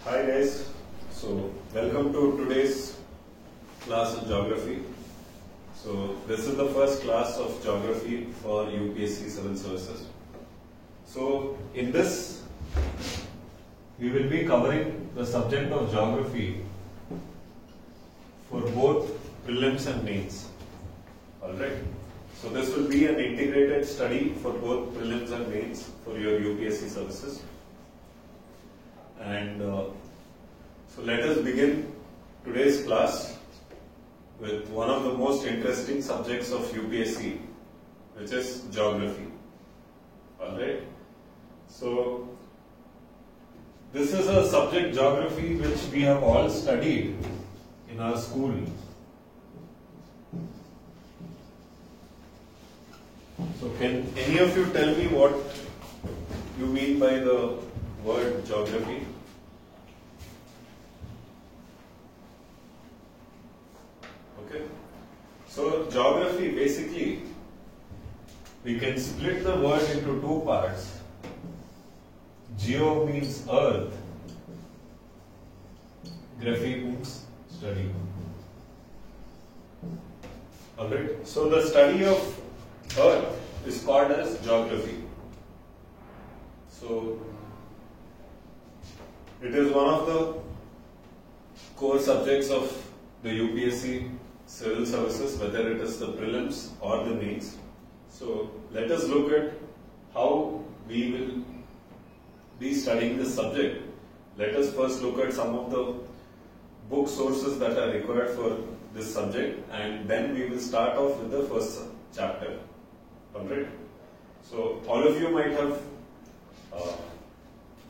Hi guys, so welcome to today's class in geography. So this is the first class of geography for UPSC Civil Services. So in this we will be covering the subject of geography for both prelims and mains. Alright, so this will be an integrated study for both prelims and mains for your UPSC services. And so let us begin today's class with one of the most interesting subjects of UPSC, which is geography. Alright, so this is a subject, geography, which we have all studied in our school. So can any of you tell me what you mean by the word geography? Okay. So geography, basically we can split the word into two parts. Geo means earth, graphy means study. Alright. So the study of earth is called as geography. So it is one of the core subjects of the UPSC Civil Services, whether it is the prelims or the mains. So let us look at how we will be studying this subject. Let us first look at some of the book sources that are required for this subject, and then we will start off with the first chapter. Alright. So all of you might have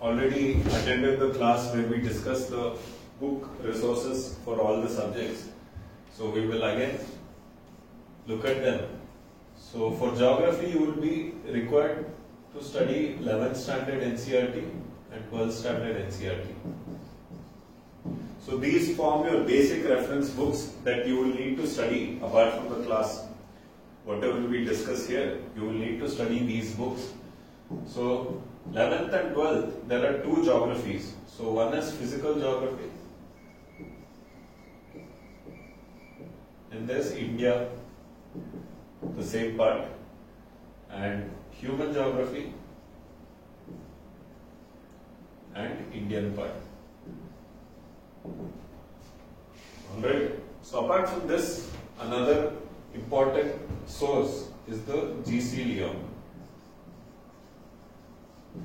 already attended the class where we discussed the book resources for all the subjects. So we will again look at them. So for geography, you will be required to study 11th standard NCERT and 12th standard NCERT. So these form your basic reference books that you will need to study apart from the class. Whatever we discuss here, you will need to study these books. So 11th and 12th, there are two geographies. So one is physical geography, and there's India, the same part, and human geography and Indian part. Alright. So apart from this, another important source is the GC Leon.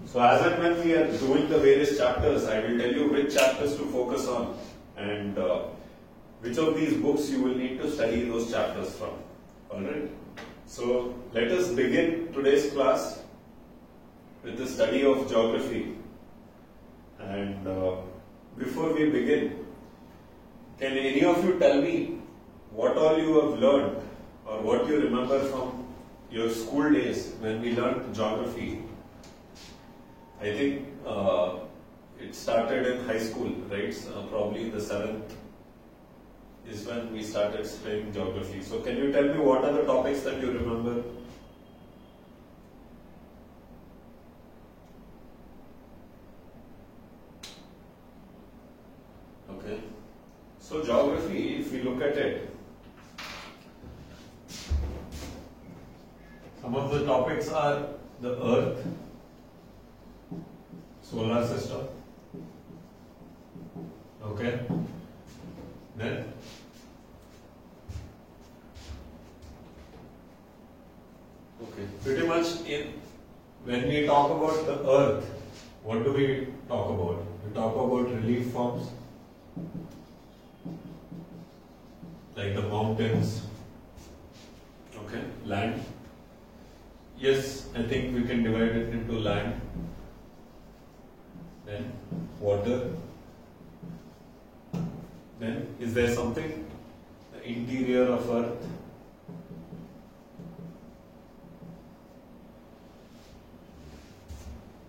So as and when we are doing the various chapters, I will tell you which chapters to focus on and which of these books you will need to study those chapters from. Alright. So let us begin today's class with the study of geography. And before we begin, can any of you tell me what all you have learned or what you remember from your school days when we learned geography? I think it started in high school, right? Probably the 7th is when we started studying geography. So can you tell me what are the topics that you remember? Okay. So geography, if we look at it, some of the topics are the earth, solar system, okay, then pretty much when we talk about the earth, what do we talk about? We talk about relief forms like the mountains, okay, land. Yes, I think we can divide it into land, then water, then is there something, the interior of earth,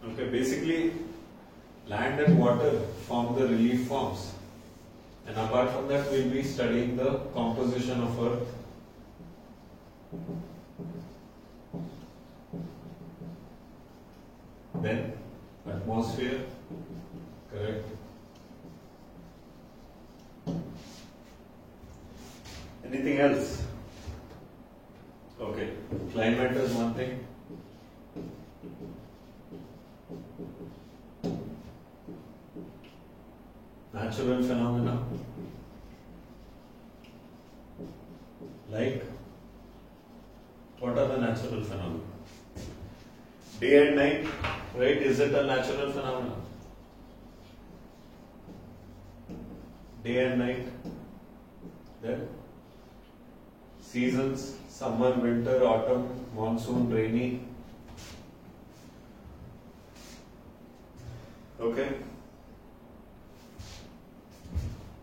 okay, basically land and water form the relief forms, and apart from that we will be studying the composition of earth. Then atmosphere, correct, Anything else? Okay, climate is one thing. Natural phenomena. Like, what are the natural phenomena? Day and night, right? Is it a natural phenomenon? Day and night. Then seasons, summer, winter, autumn, monsoon, rainy. Okay.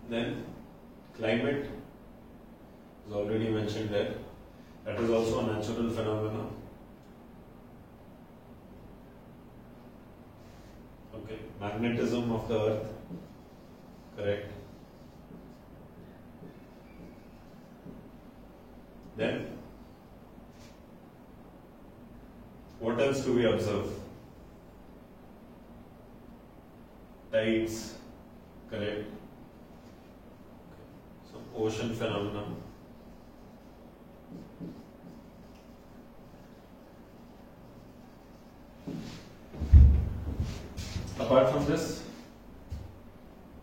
Then climate is already mentioned there. That is also a natural phenomenon. Okay. Magnetism of the earth. Correct. Then, what else do we observe? Tides, correct. Some ocean phenomena. Apart from this,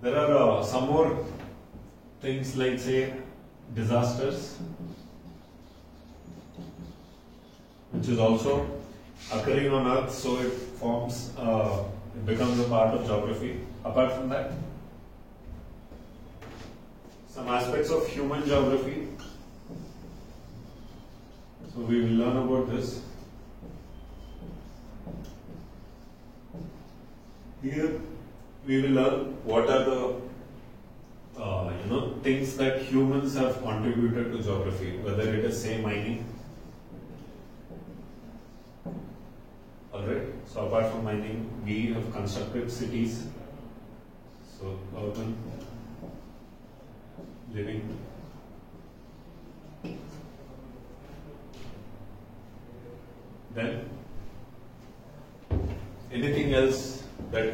there are some more things like, say, disasters, which is also occurring on Earth, so it forms, it becomes a part of geography. Apart from that, some aspects of human geography. So we will learn about this. Here we will learn what are the things that humans have contributed to geography, whether it is, say, mining. Alright, so apart from mining, we have constructed cities, so urban living. Then, anything else that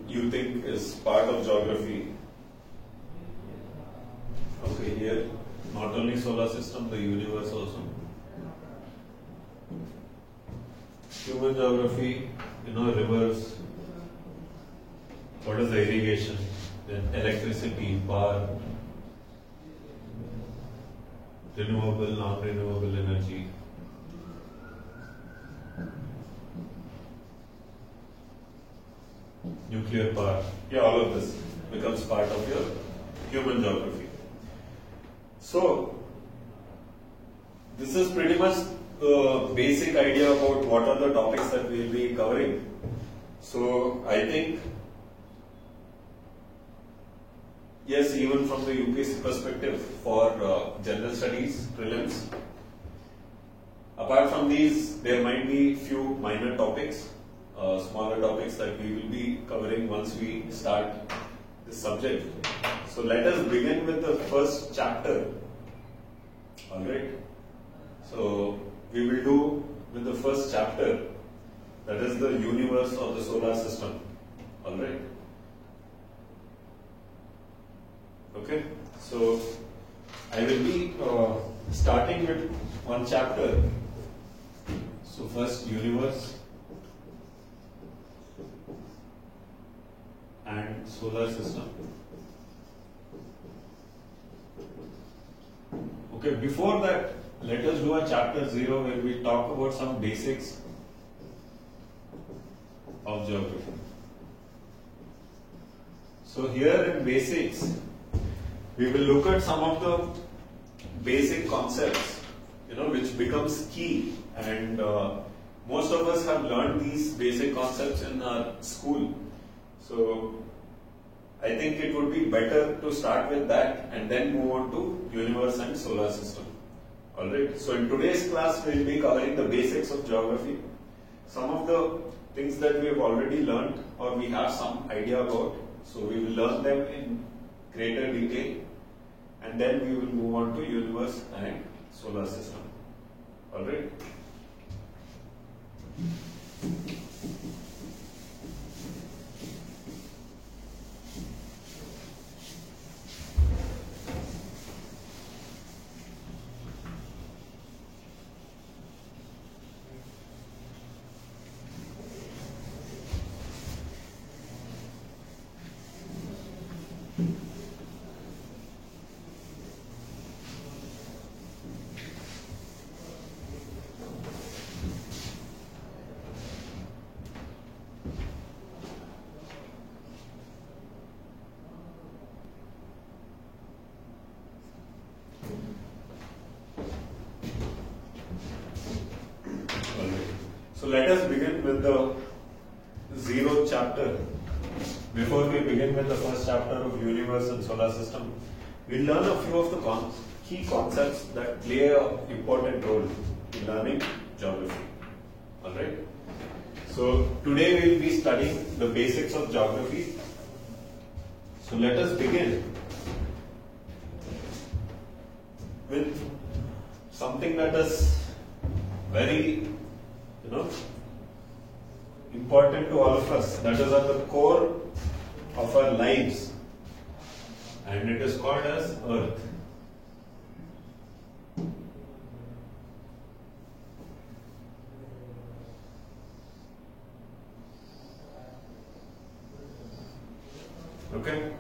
you think is part of geography? Okay, here, not only solar system, the universe also. Human geography, rivers, what is the irrigation, then electricity, power, renewable, non-renewable energy. Nuclear power. Yeah, all of this becomes part of your human geography. So, this is pretty much the basic idea about what are the topics that we will be covering. So, I think, yes, even from the UPSC perspective for general studies, prelims, apart from these, there might be few minor topics, smaller topics that we will be covering once we start this subject. So, let us begin with the first chapter. Alright. So, we will do with the first chapter, that is the universe of the solar system. Alright. Okay. So, I will be starting with one chapter. So, first universe and solar system. Okay, before that, let us do a chapter 0 where we talk about some basics of geography. So here in basics, we will look at some of the basic concepts, which becomes key, and most of us have learned these basic concepts in our school. So I think it would be better to start with that and then move on to universe and solar system. Alright, so in today's class we will be covering the basics of geography, some of the things that we have already learned or we have some idea about, so we will learn them in greater detail and then we will move on to universe and solar system. Alright. So let us begin with the 0th chapter. Before we begin with the first chapter of universe and solar system, we'll learn a few of the key concepts that play an important role in learning geography. Alright? So today we'll be studying the basics of geography. So let us begin with something that is very, important to all of us, that is at the core of our lives, and it is called as Earth. Okay?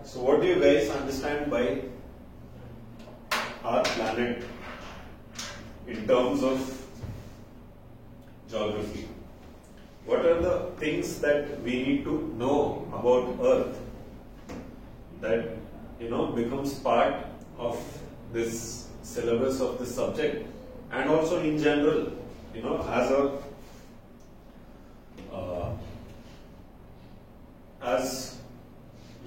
So what do you guys understand by our planet in terms of geography? What are the things that we need to know about Earth that becomes part of this syllabus of this subject, and also in general, as a as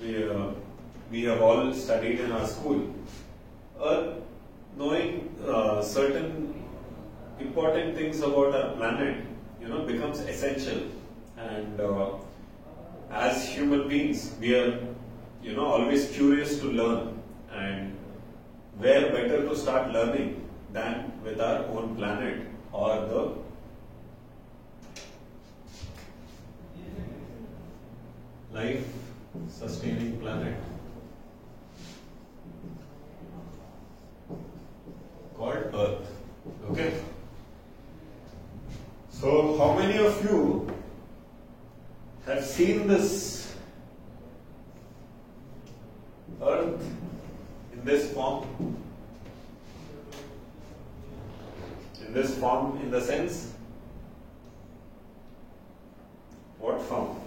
we have all studied in our school, knowing certain important things about our planet, becomes essential. And as human beings, we are, always curious to learn. And where better to start learning than with our own planet, or the life-sustaining planet called Earth. Okay? So, how many of you have seen this Earth in this form? In this form, in the sense? What form?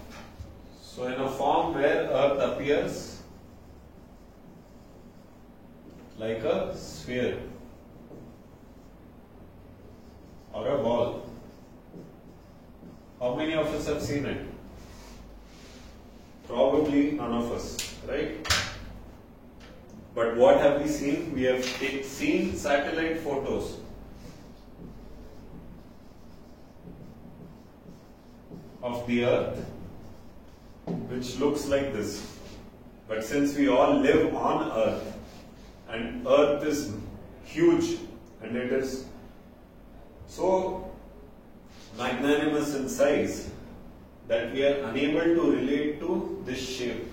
So, in a form where Earth appears like a sphere or a ball. How many of us have seen it? Probably none of us, right? But what have we seen? We have seen satellite photos of the Earth, which looks like this. But since we all live on Earth, and Earth is huge, and it is so magnanimous in size that we are unable to relate to this shape.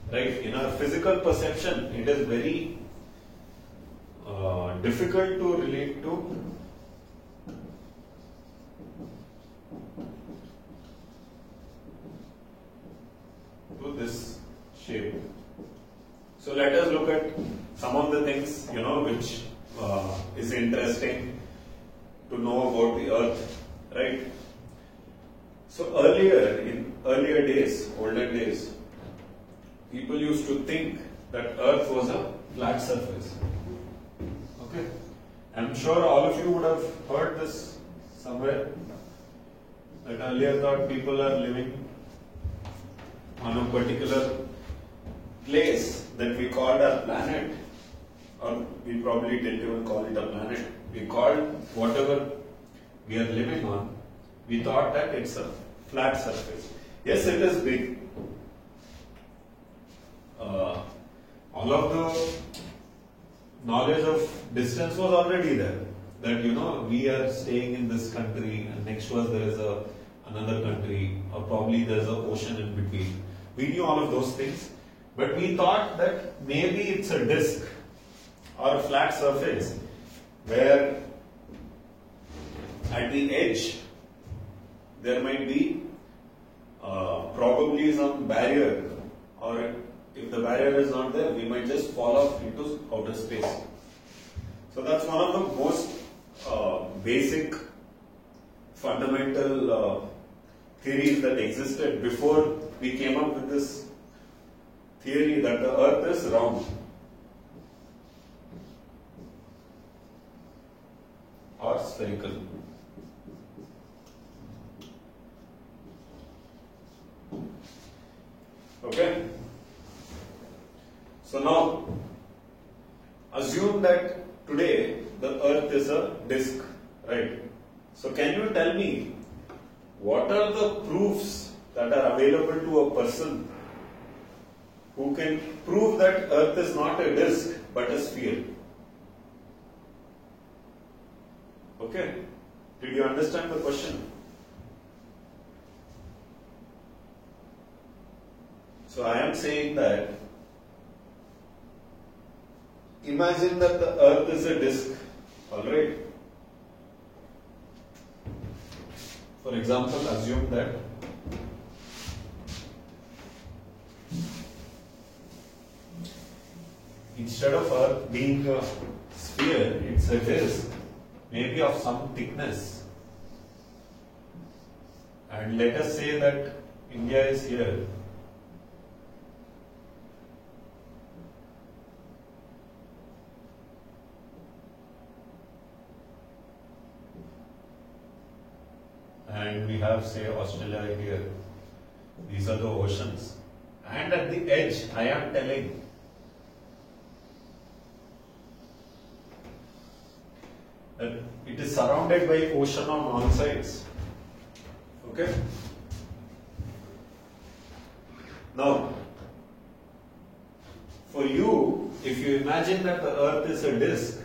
Right? In our physical perception, it is very difficult to relate to this shape. So let us look at some of the things which is interesting to know about the Earth, right? So in earlier days, olden days, people used to think that Earth was a flat surface. Okay, I'm sure all of you would have heard this somewhere, that earlier thought people are living on a particular place that we called our planet, or we probably didn't even call it a planet. We called whatever we are living on, we thought that it's a flat surface. Yes, it is big. All of the knowledge of distance was already there. That we are staying in this country, and next to us there is another country, or probably there is an ocean in between. We knew all of those things, but we thought that maybe it's a disk or a flat surface where at the edge there might be probably some barrier, or if the barrier is not there, we might just fall off into outer space. So that's one of the most basic fundamental theories that existed before we came up with this theory that the Earth is round. spherical. Okay? So now, assume that today the earth is a disk, right? So can you tell me what are the proofs that are available to a person who can prove that earth is not a disk but a sphere? Okay? Did you understand the question? So I am saying that imagine that the earth is a disk, alright? For example, assume that instead of earth being a sphere, it's a disk, maybe of some thickness. And let us say that India is here. And we have, say, Australia here. These are the oceans. And at the edge, I am telling that it is surrounded by ocean on all sides. Okay? Now, for you, if you imagine that the earth is a disk,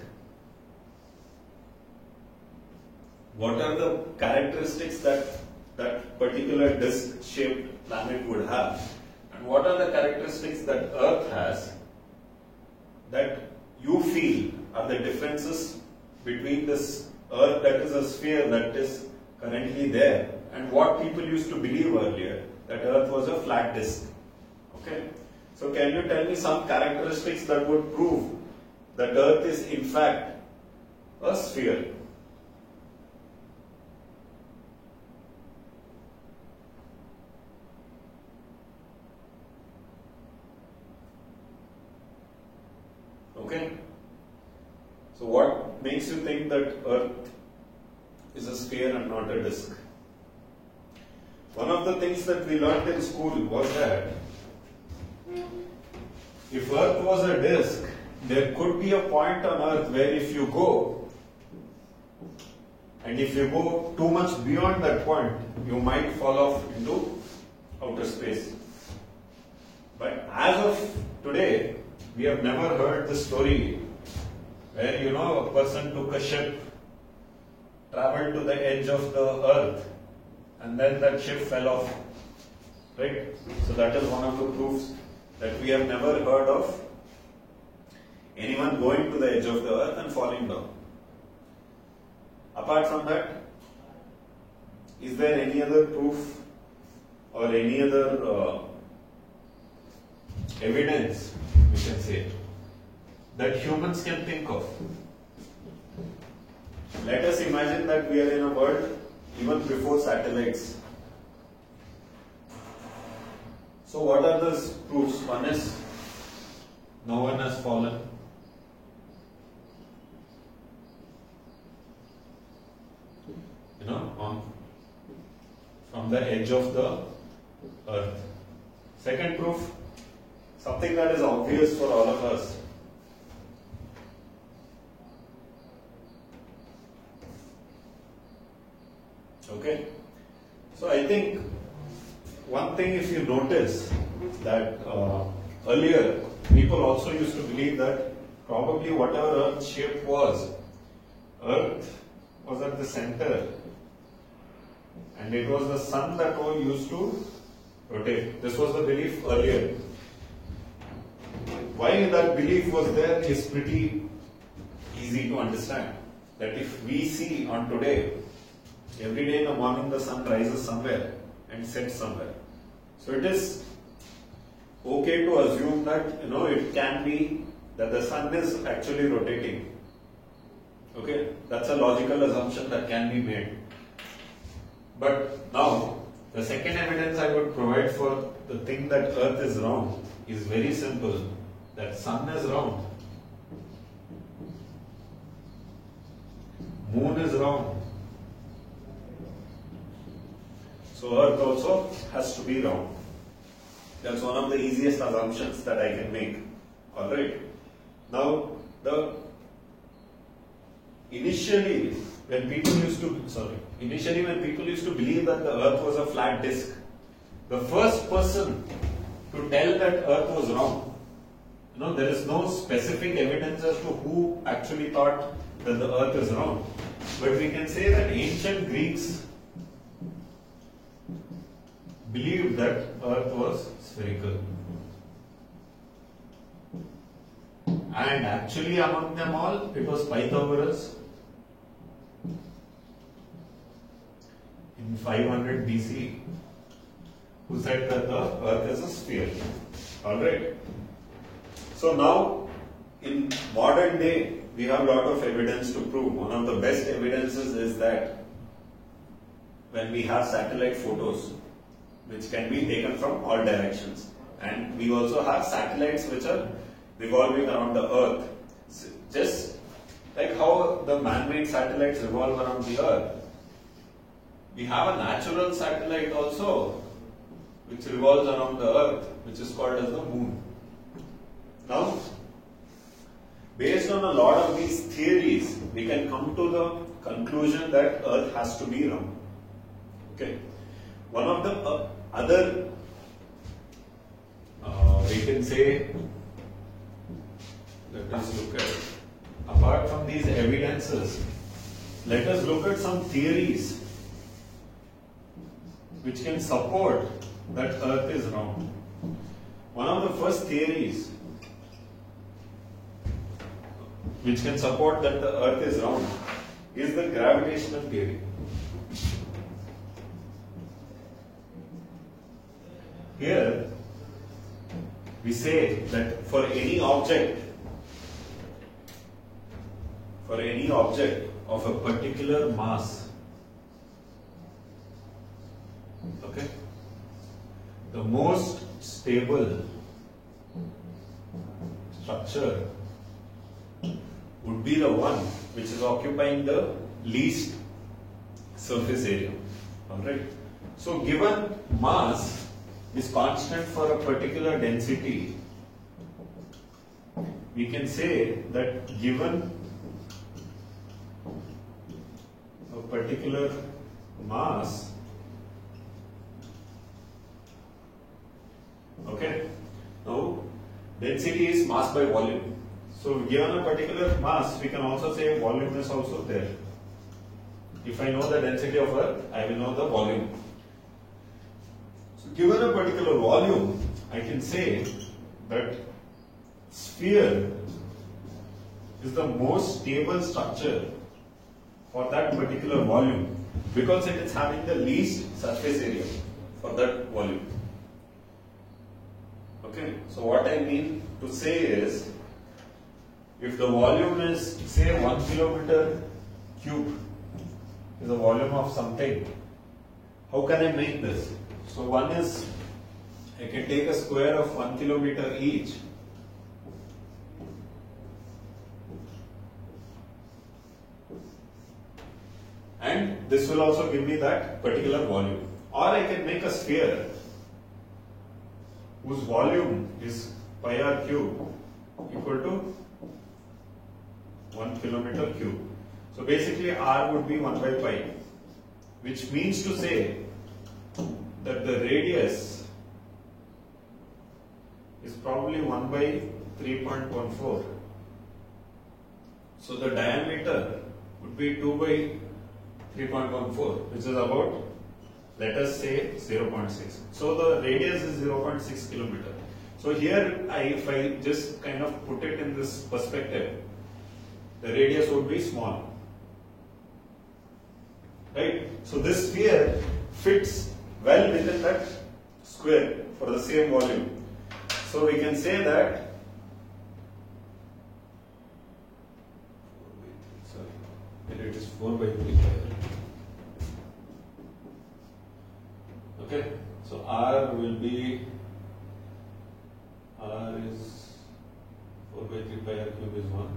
what are the characteristics that that particular disk-shaped planet would have? And what are the characteristics that Earth has that you feel are the differences between this Earth that is a sphere that is currently there and what people used to believe earlier, that Earth was a flat disk? Okay? So can you tell me some characteristics that would prove that Earth is in fact a sphere? Okay? So what makes you think that Earth is a sphere and not a disk? One of the things that we learned in school was that if Earth was a disk, there could be a point on Earth where if you go, and if you go too much beyond that point, you might fall off into outer space. But as of today, we have never heard the story where, a person took a ship, traveled to the edge of the earth, and then that ship fell off. Right? So that is one of the proofs that we have never heard of anyone going to the edge of the earth and falling down. Apart from that, is there any other proof or any other evidence, we can say, that humans can think of? Let us imagine that we are in a world even before satellites. So what are those proofs? One is, no one has fallen. From the edge of the earth. Second proof, something that is obvious for all of us. Okay? So I think one thing, if you notice that earlier people also used to believe that probably whatever Earth's shape was, Earth was at the center and it was the sun that used to rotate. This was the belief earlier. Why that belief was there is pretty easy to understand. That if we see on today, every day in the morning the sun rises somewhere and sets somewhere. So it is okay to assume that it can be that the sun is actually rotating. Okay, that's a logical assumption that can be made. But now, the second evidence I would provide for the thing that Earth is round is very simple. That sun is round. Moon is round. So Earth also has to be round. That's one of the easiest assumptions that I can make. Alright. Now, initially when people used to believe that the Earth was a flat disk, the first person to tell that Earth was round, there is no specific evidence as to who actually thought that the Earth is round. But we can say that ancient Greeks believed that Earth was spherical. And actually among them all, it was Pythagoras in 500 BC who said that the Earth is a sphere. Alright. So now, in modern day, we have a lot of evidence to prove. One of the best evidences is that when we have satellite photos, which can be taken from all directions, and we also have satellites which are revolving around the Earth, just like how the man-made satellites revolve around the Earth. We have a natural satellite also which revolves around the Earth, which is called as the Moon. Now, based on a lot of these theories, we can come to the conclusion that Earth has to be round. Okay. One of the other, we can say, let us look at, apart from these evidences, let us look at some theories which can support that Earth is round. One of the first theories which can support that the Earth is round is the gravitational theory. Here we say that for any object of a particular mass, okay, the most stable structure would be the one which is occupying the least surface area. Alright. So given mass is constant for a particular density, we can say that given a particular mass, okay, now density is mass by volume. So given a particular mass, we can also say volume is also there. If I know the density of Earth, I will know the volume. So given a particular volume, I can say that sphere is the most stable structure for that particular volume because it is having the least surface area for that volume. Okay, so what I mean to say is, if the volume is say 1 kilometer cube is the volume of something, how can I make this? So one is, I can take a square of 1 kilometer each. And this will also give me that particular volume. Or I can make a sphere whose volume is pi r cube equal to 1 kilometer cube. So basically R would be 1 by pi, which means to say that the radius is probably 1 by 3.14. So the diameter would be 2 by 3.14, which is about, let us say, 0.6. So the radius is 0.6 kilometer. So here, if I just kind of put it in this perspective, the radius would be small. Right? So this sphere fits well within that square for the same volume. So we can say that it is 4 by 3 pi. Okay, so R will be, R is 4 by 3 pi R cube is 1.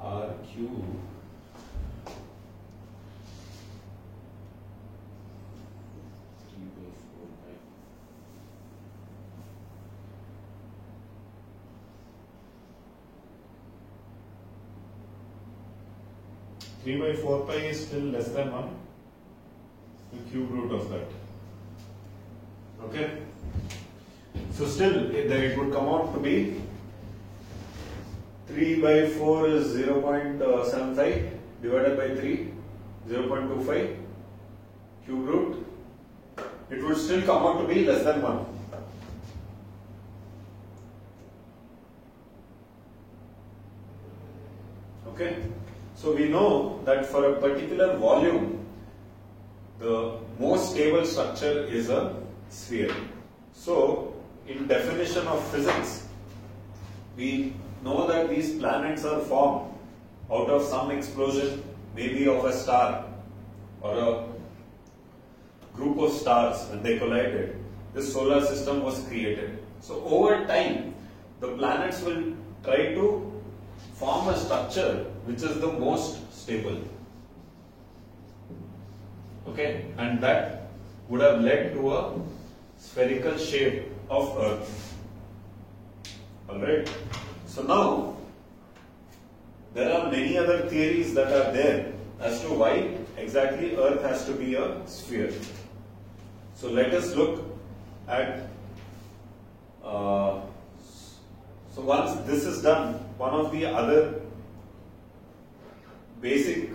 R cube 3 by 4 pi is still less than 1. The cube root of that. Okay. So still it would come out to be 3 by 4 is 0.75 divided by 3, 0.25 cube root. It would still come out to be less than 1. Okay. So we know that for a particular volume, the most stable structure is a sphere. So in definition of physics, we know that these planets are formed out of some explosion, maybe of a star or a group of stars. When they collided, this solar system was created. So over time, the planets will try to form a structure which is the most stable. Okay, and that would have led to a spherical shape of Earth. Alright, so now there are many other theories that are there as to why exactly Earth has to be a sphere. So let us look at so once this is done, one of the other basic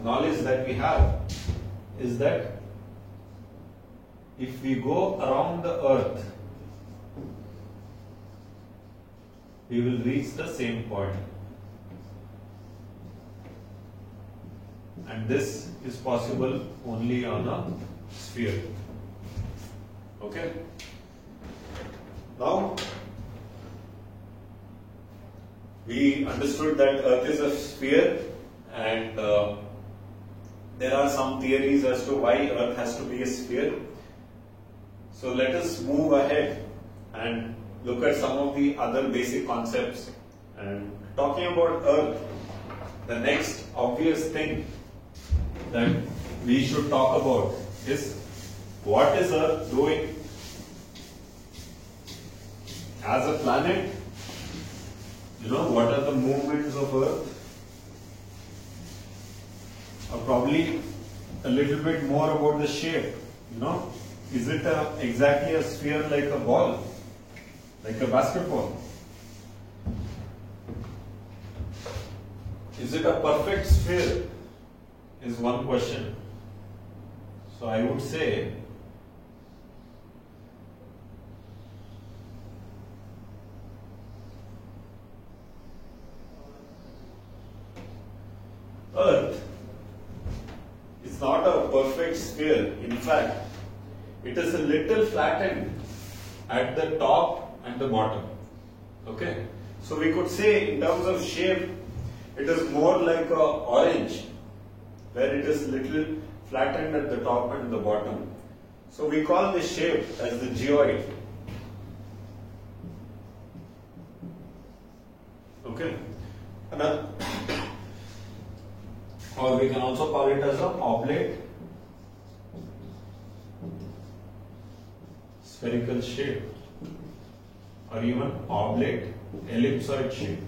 knowledge that we have is that if we go around the Earth, we will reach the same point. And this is possible only on a sphere. Okay? Now, we understood that Earth is a sphere, and there are some theories as to why Earth has to be a sphere. So let us move ahead and look at some of the other basic concepts. And talking about Earth, the next obvious thing that we should talk about is what is Earth doing as a planet. You know, what are the movements of Earth? Or probably a little bit more about the shape. You know, is it exactly a sphere like a ball, like a basketball? Is it a perfect sphere? Is one question. So I would say Earth is not a perfect sphere. In fact, it is a little flattened at the top and the bottom. Okay, so we could say in terms of shape, it is more like a orange, where it is little flattened at the top and the bottom. So we call this shape as the geoid. Okay, or we can also call it as an oblate spherical shape, or even oblate ellipsoid shape.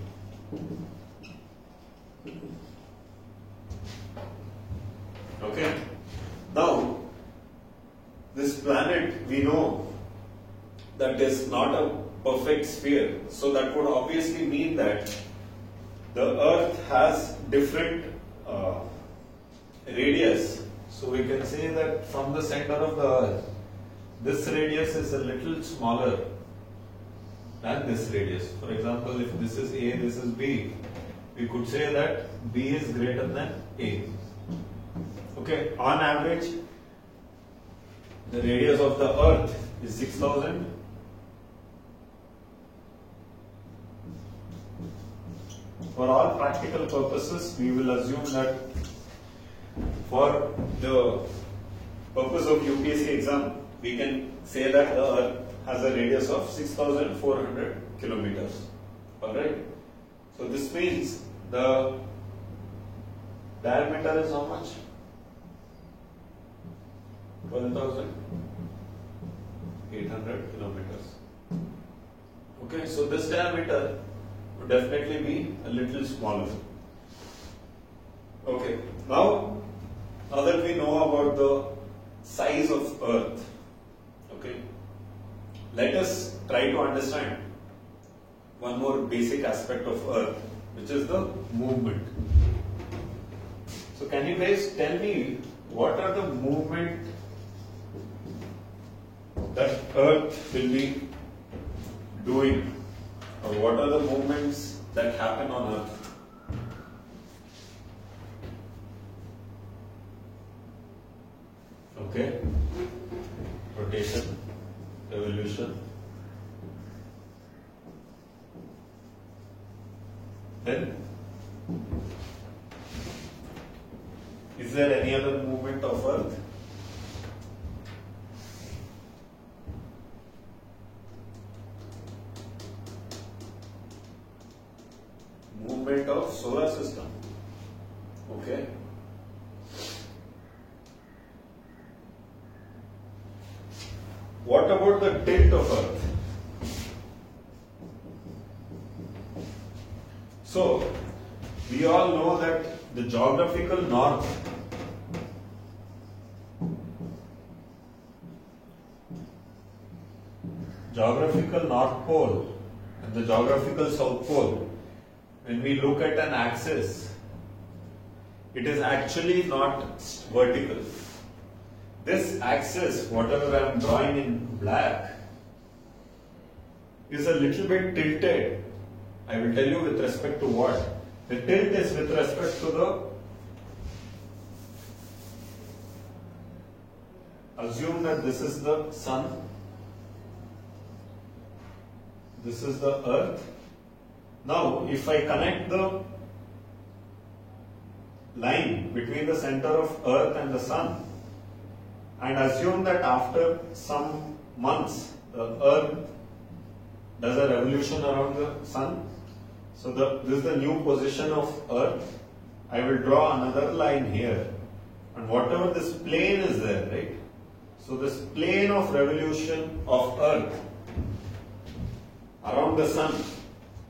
Okay. Now, this planet, we know that is not a perfect sphere. So that would obviously mean that the Earth has different radius. So we can say that from the center of the Earth, this radius is a little smaller than this radius. For example, if this is A, this is B, we could say that B is greater than A. Okay, on average, the radius of the Earth is 6,000. For all practical purposes, we will assume that for the purpose of UPSC exam, we can say that the Earth has a radius of 6,400 kilometers. Alright? So this means the diameter is how much? 12,800 kilometers. Okay, so this diameter would definitely be a little smaller. Okay, now that we know about the size of Earth, okay, let us try to understand one more basic aspect of Earth, which is the movement. So can you guys tell me what are the movement that Earth will be doing, or what are the movements that happen on Earth? Okay, rotation, revolution, then is there any other movement of Earth? Movement of solar system. Okay. What about the tilt of Earth? So, we all know that the geographical north pole and the geographical south pole, when we look at an axis, it is actually not vertical. This axis, whatever I am drawing in black, is a little bit tilted. I will tell you with respect to what. The tilt is with respect to the, assume that this is the sun, this is the earth. Now, if I connect the line between the center of earth and the sun, and assume that after some months the earth does a revolution around the sun. So this is the new position of earth. I will draw another line here, and whatever this plane is there, right? So this plane of revolution of earth around the sun.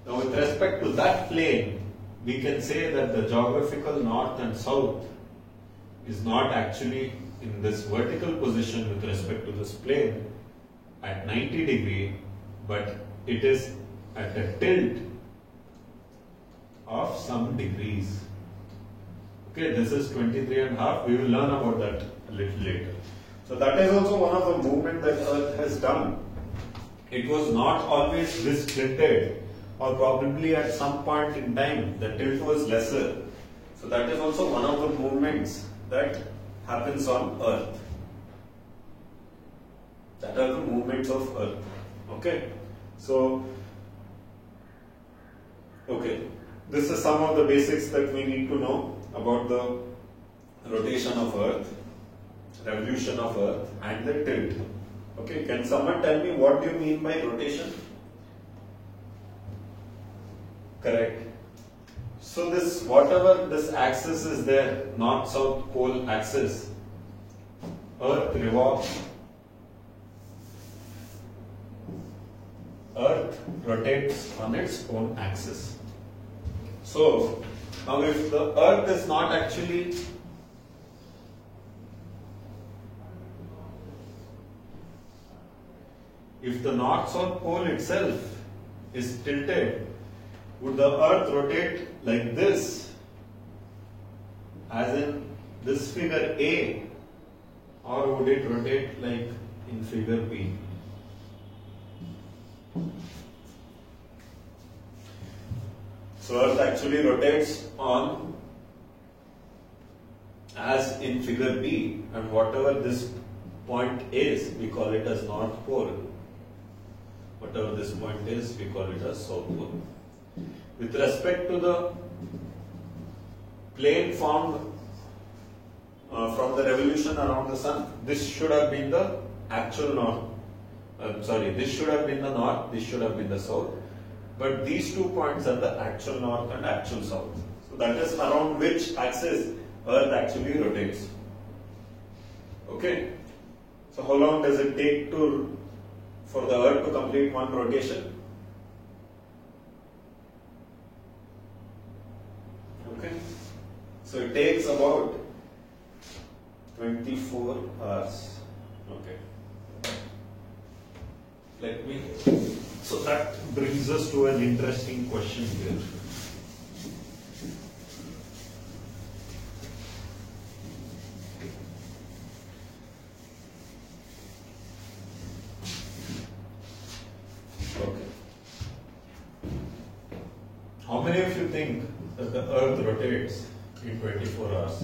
Now with respect to that plane, we can say that the geographical north and south is not actually in this vertical position with respect to this plane at 90 degree, but it is at a tilt of some degrees. Okay, this is 23.5. We will learn about that a little later. So that is also one of the movement that Earth has done. It was not always this tilted, or probably at some point in time the tilt was lesser. So that is also one of the movements that happens on Earth. That are the movements of Earth. Okay. So, okay. This is some of the basics that we need to know about the rotation of Earth, revolution of Earth, and the tilt. Okay. Can someone tell me what do you mean by rotation? Correct. So this, whatever this axis is there, north-south pole axis, Earth revolves, Earth rotates on its own axis. So, now if the Earth is not actually if the north-south pole itself is tilted, would the Earth rotate like this, as in this figure A, or would it rotate like in figure B? So Earth actually rotates on as in figure B, and whatever this point is, we call it as North Pole. Whatever this point is, we call it as South Pole. With respect to the plane formed from the revolution around the sun, this should have been the actual north. This should have been the north, this should have been the south. But these 2 points are the actual north and actual south. So that is around which axis Earth actually rotates. Okay. So how long does it take for the Earth to complete one rotation? So it takes about 24 hours. Okay. So that brings us to an interesting question here. Okay. How many of you think that the earth rotates in 24 hours?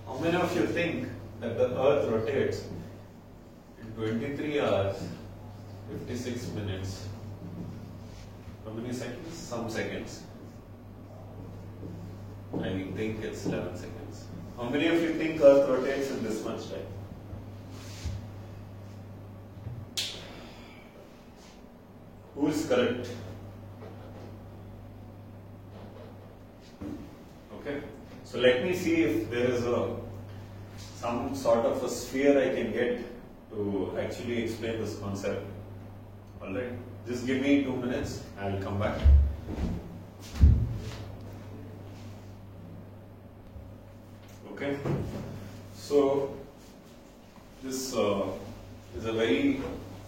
How many of you think that the earth rotates in 23 hours, 56 minutes? How many seconds? Some seconds. I think it's 11 seconds. How many of you think earth rotates in this much time? Who is correct? Okay. So let me see if there is some sort of a sphere I can get to actually explain this concept. Alright, just give me 2 minutes, I will come back. Okay, so this is a very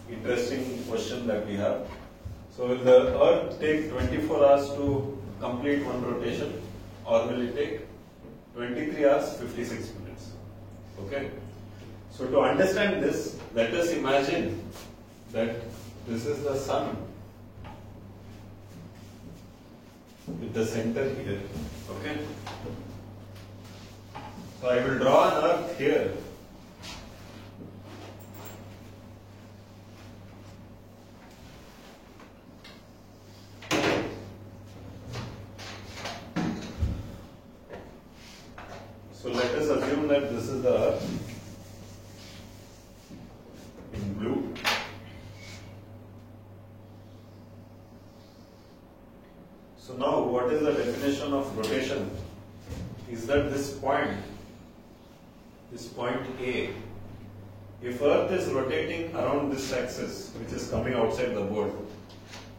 interesting question that we have. So will the earth take 24 hours to complete one rotation, or will it take 23 hours 56 minutes? Okay. So to understand this, let us imagine that this is the sun with the center here. Okay. So I will draw an earth here. So let us assume that this is the earth in blue. So now what is the definition of rotation? Is that this point A, if earth is rotating around this axis which is coming outside the board.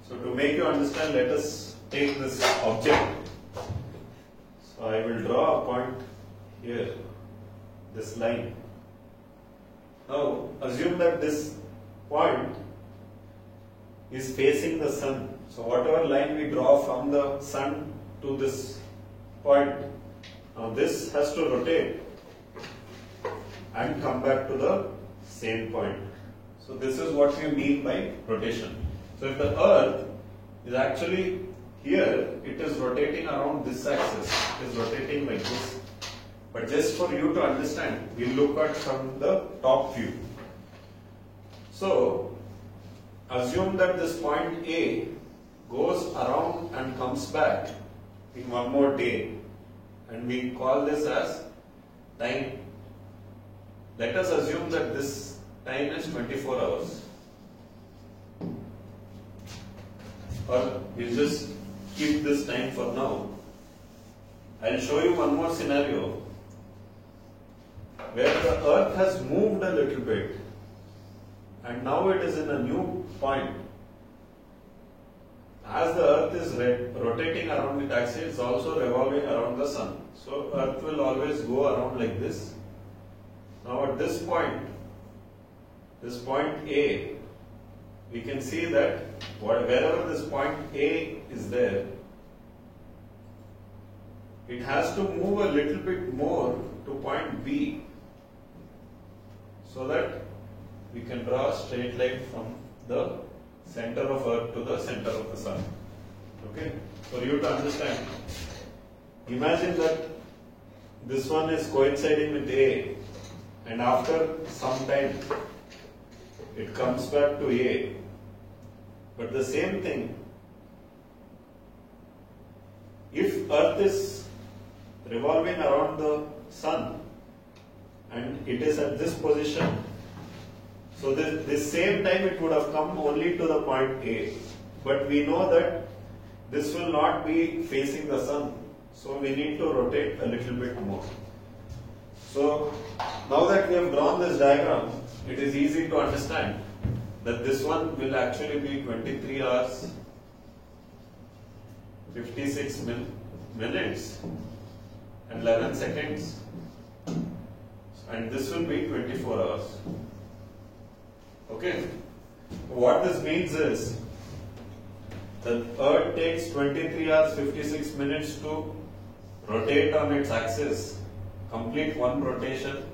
So to make you understand, let us take this object. So I will draw a point here, this line. Now assume that this point is facing the sun. So whatever line we draw from the sun to this point, now this has to rotate and come back to the same point. So this is what we mean by rotation. So if the earth is actually here, it is rotating around this axis, it is rotating like this. But just for you to understand, we look at from the top view. So assume that this point A goes around and comes back in one more day, and we call this as time. Let us assume that this time is 24 hours. Or we just keep this time for now. I'll show you one more scenario where the earth has moved a little bit and now it is in a new point. As the earth is rotating around its axis, it is also revolving around the sun. So earth will always go around like this. Now at this point A, we can see that wherever this point A is there, it has to move a little bit more to point B, so that we can draw a straight line from the center of earth to the center of the sun. Okay? For you to understand, imagine that this one is coinciding with A, and after some time it comes back to A. But the same thing, if earth is revolving around the sun and it is at this position, so this same time it would have come only to the point A. But we know that this will not be facing the sun, so we need to rotate a little bit more. So now that we have drawn this diagram, it is easy to understand that this one will actually be 23 hours 56 minutes and 11 seconds, and this will be 24 hours. Okay, what this means is that Earth takes 23 hours 56 minutes to rotate on its axis, complete one rotation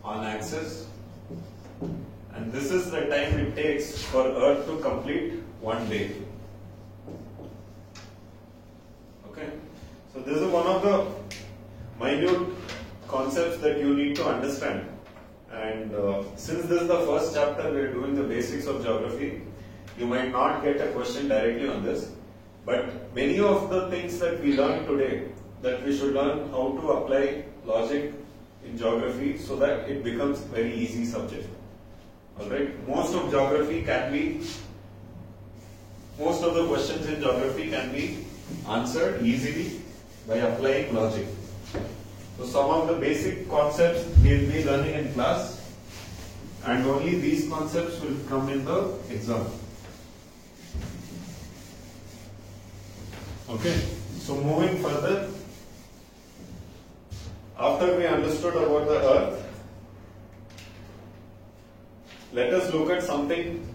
on axis, and this is the time it takes for Earth to complete one day. Okay, so this is one of the minute concepts that you need to understand, and since this is the first chapter we are doing the basics of geography, you might not get a question directly on this, but many of the things that we learn today, that we should learn how to apply logic in geography so that it becomes very easy subject. Alright, most of the questions in geography can be answered easily by applying logic. So some of the basic concepts we will be learning in class, and only these concepts will come in the exam. Okay, so moving further, after we understood about the Earth, let us look at something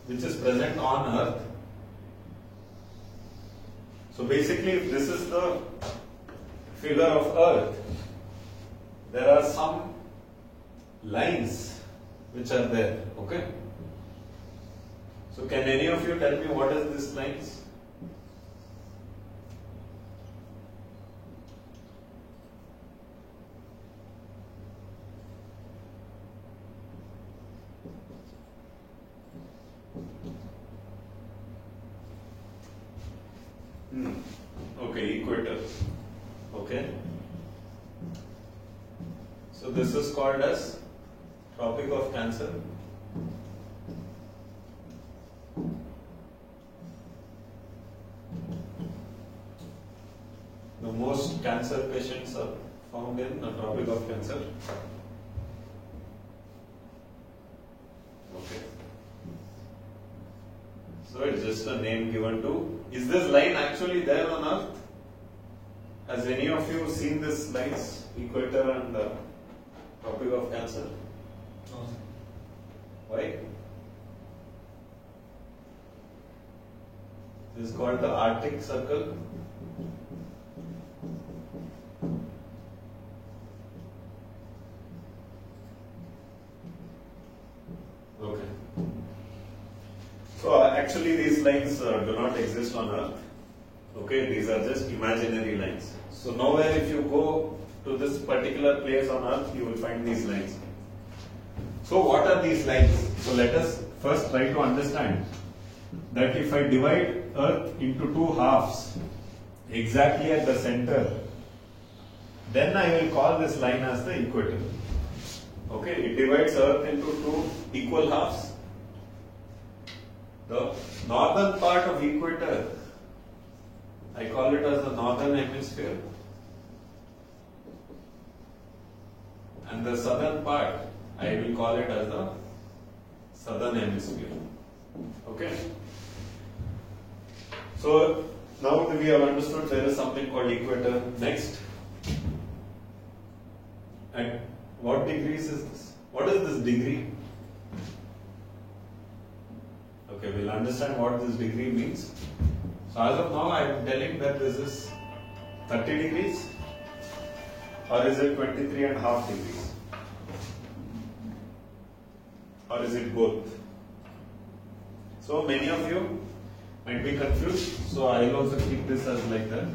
which is present on Earth. So basically, if this is the figure of Earth, there are some lines which are there. Okay. So can any of you tell me what is this lines? Okay, equator. Okay. So this is called as Tropic of Cancer. The most cancer patients are found in the Tropic of Cancer. Okay. So it's just a name given to. Is this line actually there on Earth? Has any of you seen this lines, equator and Tropic of Cancer? No. Why? This is called the Arctic Circle. Okay. So actually these lines do not exist on Earth. Okay, these are just imaginary lines. So nowhere if you go to this particular place on Earth, you will find these lines. So what are these lines? So let us first try to understand that if I divide Earth into two halves, exactly at the center, then I will call this line as the equator. Okay, it divides Earth into two equal halves. The northern part of equator, I call it as the northern hemisphere, and the southern part, I will call it as the southern hemisphere. Okay. So now that we have understood there is something called equator. Next, at what degrees is this? What is this degree? Okay, we'll understand what this degree means. So as of now, I am telling that this is 30 degrees, or is it 23.5 degrees, or is it both? So many of you might be confused. So I will also keep this as like that,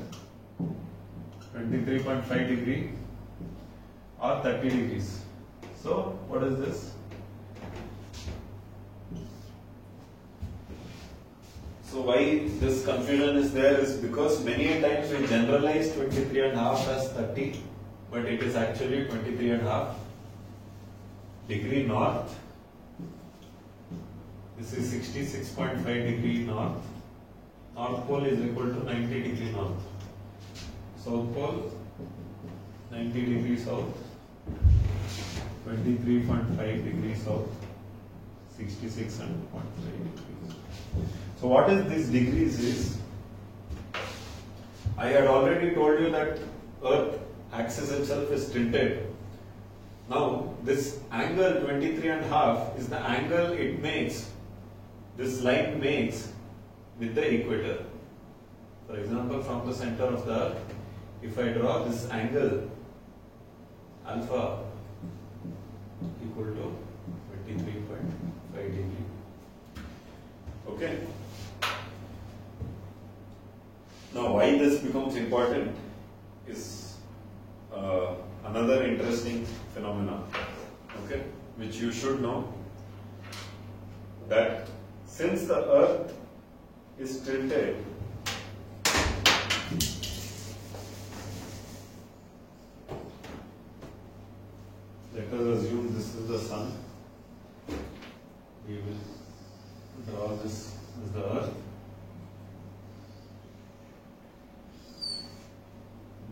23.5 degree or 30 degrees. So what is this? So why this confusion is there is because many a times we generalize 23.5 as 30, but it is actually 23.5 degree north. This is 66.5 degree north. North pole is equal to 90 degree north. South pole 90 degrees south, 23.5 degrees south, 66.5 degrees. So what is this degrees is? I had already told you that Earth axis itself is tilted. Now this angle 23.5 is the angle it makes, this line makes with the equator. For example, from the center of the Earth, if I draw this angle alpha equal to 23.5 degree. Okay. Now why this becomes important is another interesting phenomena, okay, which you should know, that since the Earth is tilted, let us assume this is the Sun. We will draw this as the Earth.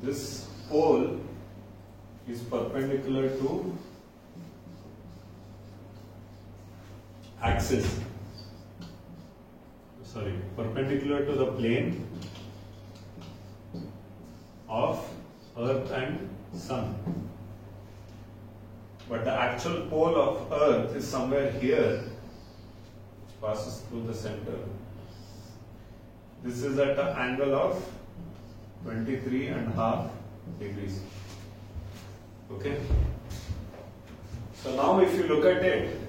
This pole is perpendicular to axis, perpendicular to the plane of Earth and Sun. But the actual pole of Earth is somewhere here, which passes through the center. This is at an angle of 23.5 degrees. Okay. So now if you look at it,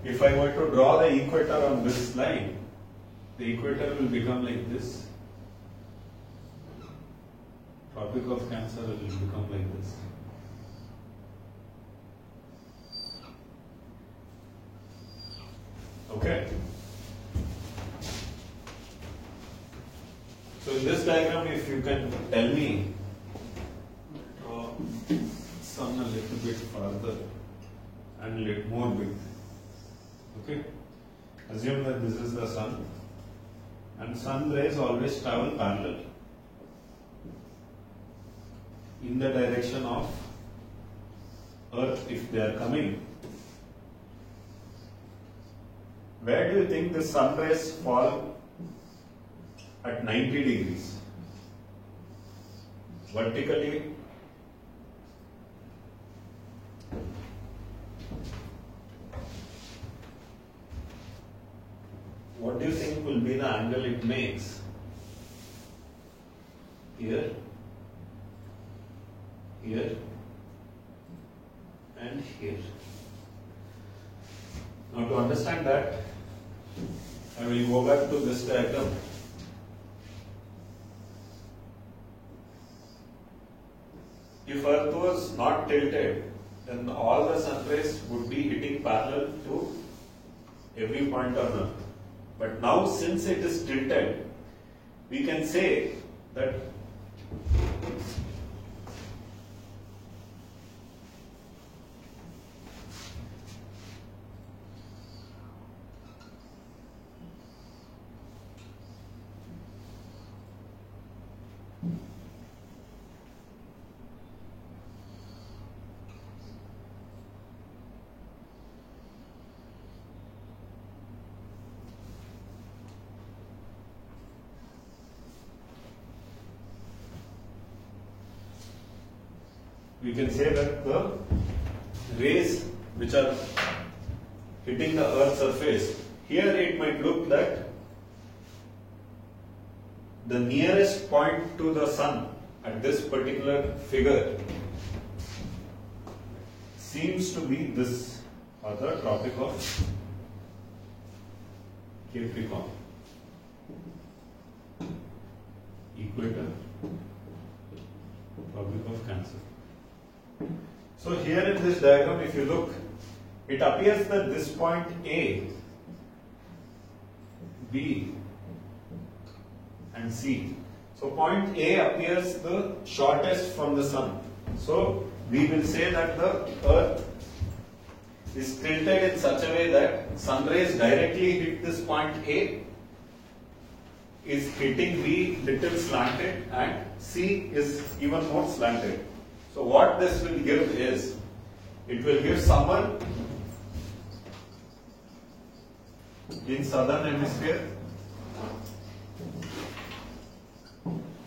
if I were to draw the equator on this line, the equator will become like this. Tropic of Cancer will become like this. Okay. So in this diagram, if you can tell me, draw Sun a little bit farther and a little more big. Okay. Assume that this is the Sun, and Sun rays always travel parallel in the direction of Earth if they are coming. Where do you think the sun rays fall at 90 degrees? Vertically, what do you think will be the angle it makes? Here, here, and here. Now to understand that, I will go back to this diagram. If Earth was not tilted, then all the sun rays would be hitting parallel to every point on Earth. But now, since it is tilted, we can say that we can say that the rays which are hitting the Earth's surface, here it might look that the nearest point to the Sun at this particular figure seems to be this, or the Tropic of Capricorn. Equator, Tropic of Cancer. So here in this diagram, if you look, it appears that this point A, B and C. So point A appears the shortest from the Sun. So we will say that the Earth is tilted in such a way that sun rays directly hit this point A, is hitting B little slanted, and C is even more slanted. So what this will give is, it will give summer in southern hemisphere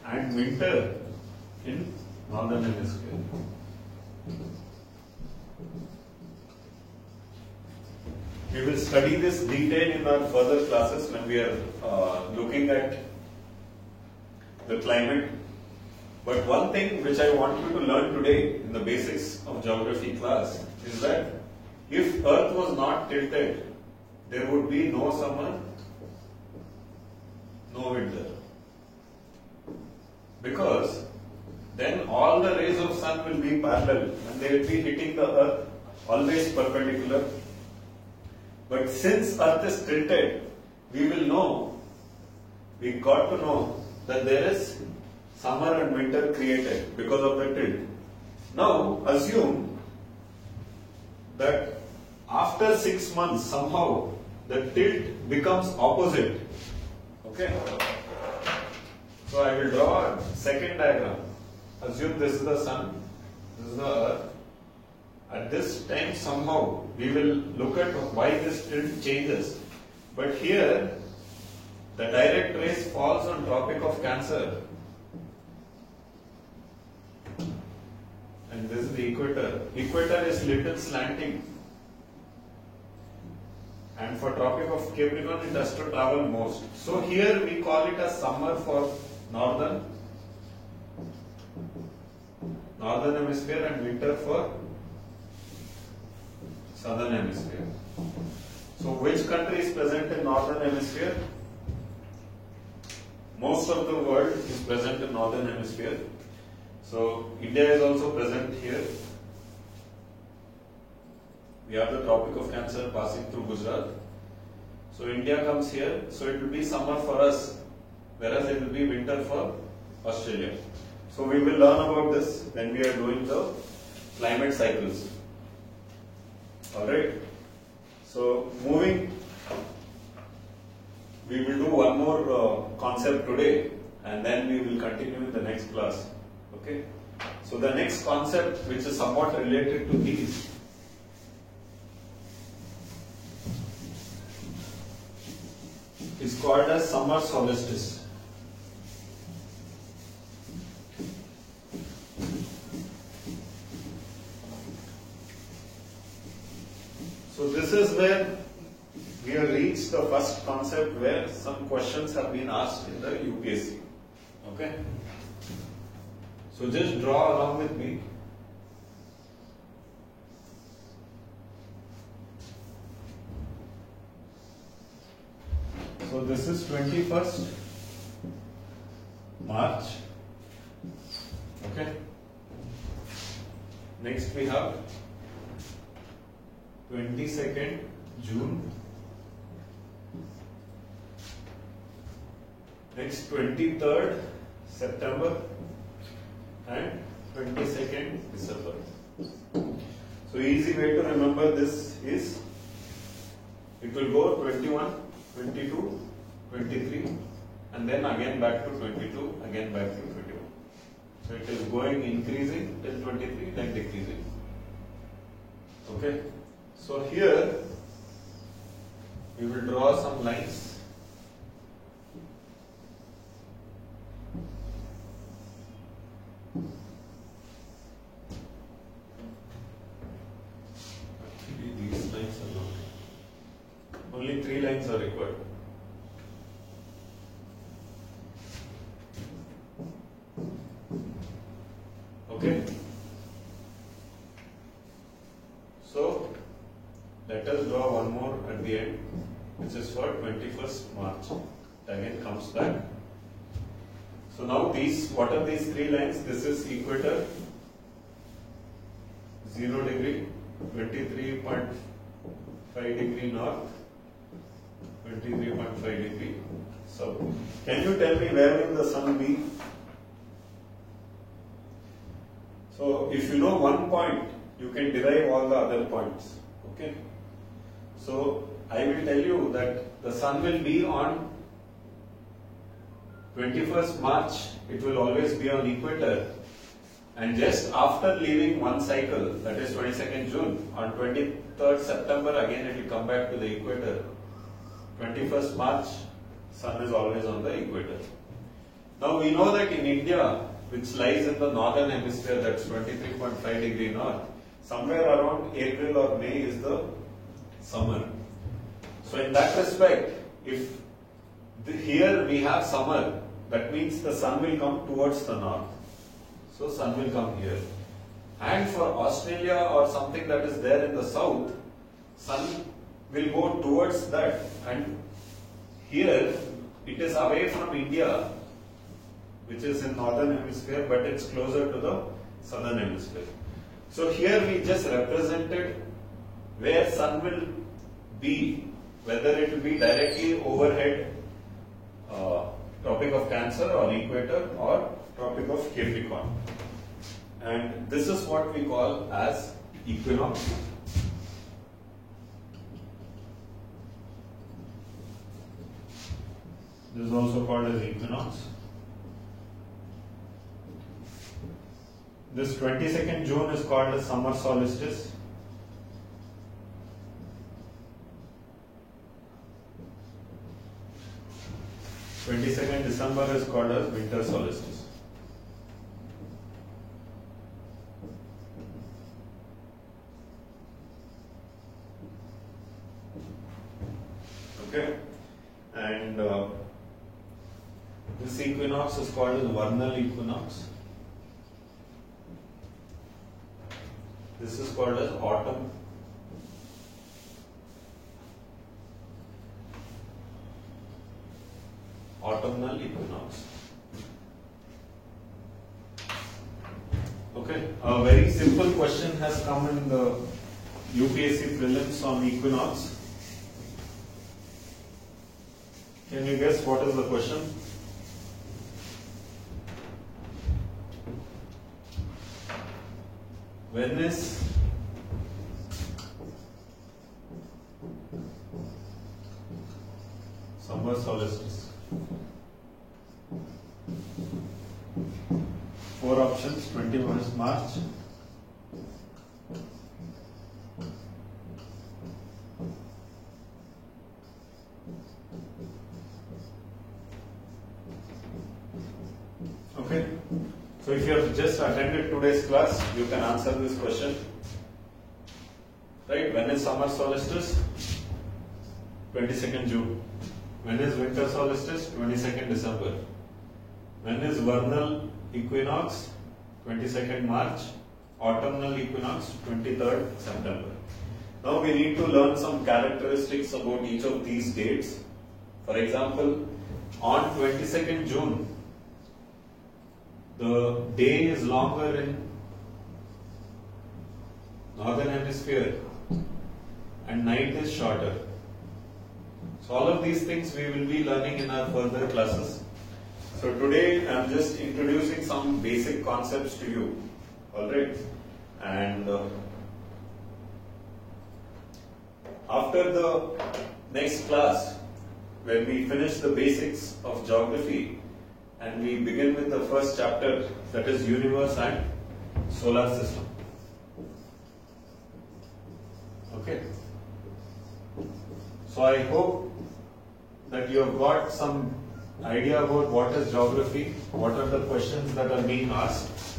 and winter in northern hemisphere. We will study this detail in our further classes when we are looking at the climate. But one thing which I want you to learn today in the basics of geography class is that if Earth was not tilted, there would be no summer, no winter. Because then all the rays of sun will be parallel and they will be hitting the Earth always perpendicular. But since Earth is tilted, we got to know that there is summer and winter created because of the tilt. Now assume that after 6 months somehow the tilt becomes opposite. Okay? So I will draw a second diagram. Assume this is the sun, this is the earth. At this time somehow we will look at why this tilt changes. But here the direct rays falls on Tropic of Cancer. And this is the equator. Equator is little slanting. And for Tropic of Capricorn it has to travel most. So here we call it as summer for northern hemisphere and winter for southern hemisphere. So which country is present in northern hemisphere? Most of the world is present in northern hemisphere. So India is also present here. We have the Tropic of Cancer passing through Gujarat. So India comes here. So it will be summer for us, whereas it will be winter for Australia. So we will learn about this when we are doing the climate cycles. Alright. So moving, we will do one more concept today and then we will continue in the next class. Okay. So the next concept which is somewhat related to these is called as summer solstice. So this is where we have reached the first concept where some questions have been asked in the UPSC. Okay. So just draw along with me. So this is 21st March. Okay. Next we have 22nd June. Next 23rd September and 22nd December. So easy way to remember this is, it will go 21, 22, 23 and then again back to 22, again back to 21. So it is going increasing till 23 then decreasing. Okay. So here we will draw some lines. Actually these lines are not. Only 3 lines are required. Okay. So let us draw one more at the end, which is for 21st March. It again comes back. So now these, what are these 3 lines? This is equator, 0 degree, 23.5 degree north, 23.5 degree south. Can you tell me where will the sun be? So if you know one point, you can derive all the other points. Okay. So I will tell you that the sun will be on 21st March. It will always be on equator, And just after leaving one cycle, that is 22nd June, on 23rd September again it will come back to the equator. 21st March, sun is always on the equator. Now we know that in India, which lies in the northern hemisphere, that's 23.5 degree north, somewhere around April or May is the summer. So in that respect, if here we have summer, that means the sun will come towards the north. So sun will come here. And for Australia or something that is there in the south, sun will go towards that, and here it is away from India, which is in northern hemisphere, but it's closer to the southern hemisphere. So here we just represented where sun will be, whether it will be directly overhead Tropic of Cancer or equator or Tropic of Capricorn. And this is what we call as equinox. This is also called as equinox. This 22nd June is called as summer solstice. December is called as winter solstice. Okay, and this equinox is called as vernal equinox. This is called as autumn. Autumnal equinox. Okay, a very simple question has come in the UPSC prelims on equinox. Can you guess what is the question? When is summer solstice? 4 options: 21st March, okay. So if you have just attended today's class, you can answer this question. Right? When is summer solstice? 22nd June. When is winter solstice? 22nd December. When is vernal equinox? 22nd March. Autumnal equinox? 23rd September. Now we need to learn some characteristics about each of these dates. For example, on 22nd June, the day is longer in northern hemisphere and night is shorter. So all of these things we will be learning in our further classes. So today I am just introducing some basic concepts to you. Alright, and after the next class, when we finish the basics of geography and we begin with the first chapter, that is universe and solar system. Okay. So I hope that you have got some idea about what is geography, what are the questions that are being asked,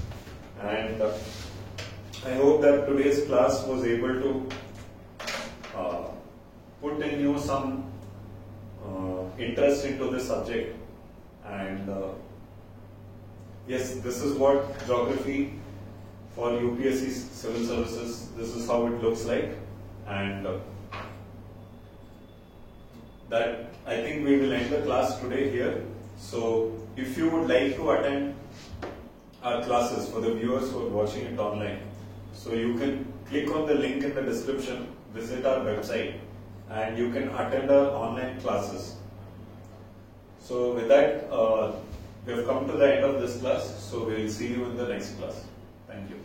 and I hope that today's class was able to put in you some interest into this subject. And yes, this is what geography for UPSC Civil Services, this is how it looks like, and that I think we will end the class today here. So if you would like to attend our classes, for the viewers who are watching it online, so you can click on the link in the description, visit our website, and you can attend our online classes. So with that, we have come to the end of this class, so we will see you in the next class. Thank you.